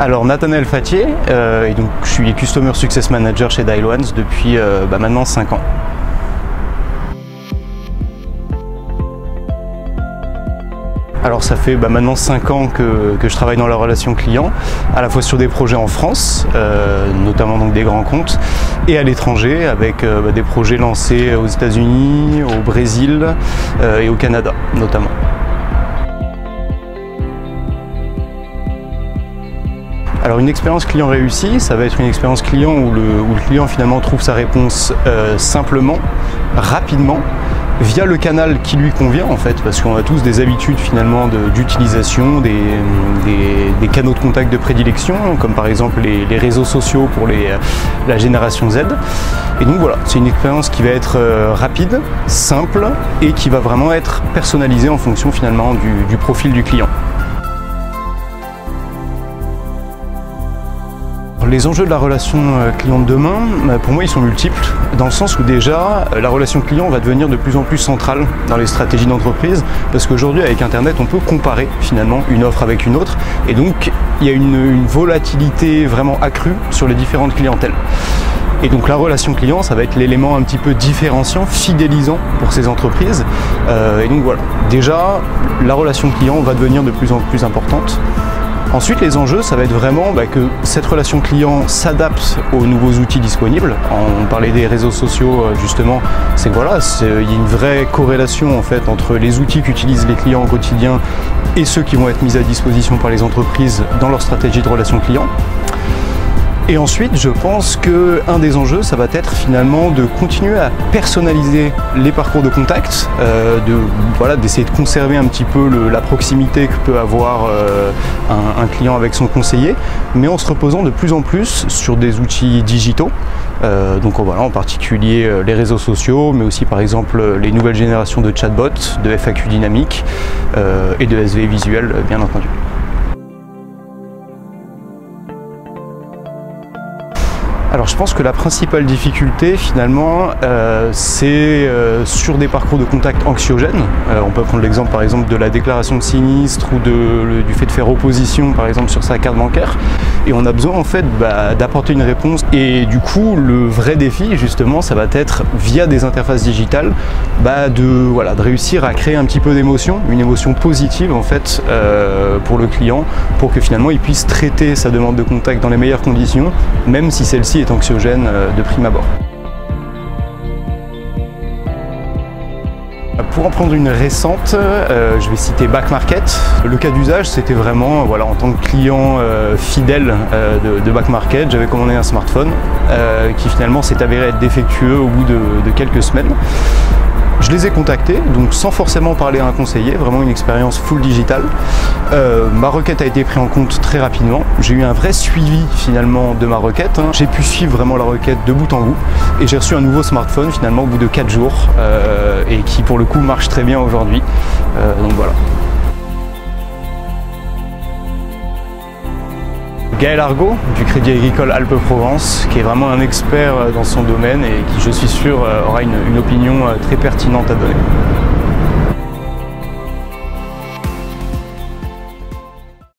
Alors Nathanaël Fattier, et donc je suis Customer Success Manager chez Dial Ones depuis maintenant 5 ans. Alors ça fait maintenant 5 ans que je travaille dans la relation client, à la fois sur des projets en France, notamment donc des grands comptes, et à l'étranger avec des projets lancés aux États-Unis, au Brésil et au Canada notamment. Alors une expérience client réussie, ça va être une expérience client où le client finalement trouve sa réponse simplement, rapidement, via le canal qui lui convient en fait, parce qu'on a tous des habitudes finalement d'utilisation, des canaux de contact de prédilection, comme par exemple les réseaux sociaux pour la génération Z. Et donc voilà, c'est une expérience qui va être rapide, simple et qui va vraiment être personnalisée en fonction finalement du profil du client. Les enjeux de la relation client de demain, pour moi, ils sont multiples, dans le sens où déjà, la relation client va devenir de plus en plus centrale dans les stratégies d'entreprise, parce qu'aujourd'hui, avec Internet, on peut comparer finalement une offre avec une autre, et donc il y a une volatilité vraiment accrue sur les différentes clientèles. Et donc la relation client, ça va être l'élément un petit peu différenciant, fidélisant pour ces entreprises. Et donc voilà, déjà, la relation client va devenir de plus en plus importante. Ensuite, les enjeux, ça va être vraiment que cette relation client s'adapte aux nouveaux outils disponibles. On parlait des réseaux sociaux justement, c'est que voilà, il y a une vraie corrélation en fait entre les outils qu'utilisent les clients au quotidien et ceux qui vont être mis à disposition par les entreprises dans leur stratégie de relation client. Et ensuite, je pense qu'un des enjeux, ça va être finalement de continuer à personnaliser les parcours de contact, d'essayer de conserver un petit peu la proximité que peut avoir un client avec son conseiller, mais en se reposant de plus en plus sur des outils digitaux. Donc voilà, en particulier les réseaux sociaux, mais aussi par exemple les nouvelles générations de chatbots, de FAQ dynamiques et de SV visuel, bien entendu. Alors je pense que la principale difficulté finalement c'est sur des parcours de contact anxiogènes. On peut prendre l'exemple par exemple de la déclaration de sinistre ou du fait de faire opposition par exemple sur sa carte bancaire. Et on a besoin en fait d'apporter une réponse. Et du coup le vrai défi justement ça va être via des interfaces digitales de réussir à créer un petit peu d'émotion, une émotion positive en fait pour le client, pour que finalement il puisse traiter sa demande de contact dans les meilleures conditions, même si celle-ci est anxiogène de prime abord. Pour en prendre une récente, je vais citer Back Market. Le cas d'usage, c'était vraiment en tant que client fidèle de Back Market, j'avais commandé un smartphone qui finalement s'est avéré être défectueux au bout de quelques semaines. Je les ai contactés, donc sans forcément parler à un conseiller, vraiment une expérience full digital. Ma requête a été prise en compte très rapidement. J'ai eu un vrai suivi finalement de ma requête. J'ai pu suivre vraiment la requête de bout en bout et j'ai reçu un nouveau smartphone finalement au bout de 4 jours et qui pour le coup marche très bien aujourd'hui. Donc voilà. Gaël Argot du Crédit Agricole Alpes-Provence, qui est vraiment un expert dans son domaine et qui, je suis sûr, aura une opinion très pertinente à donner.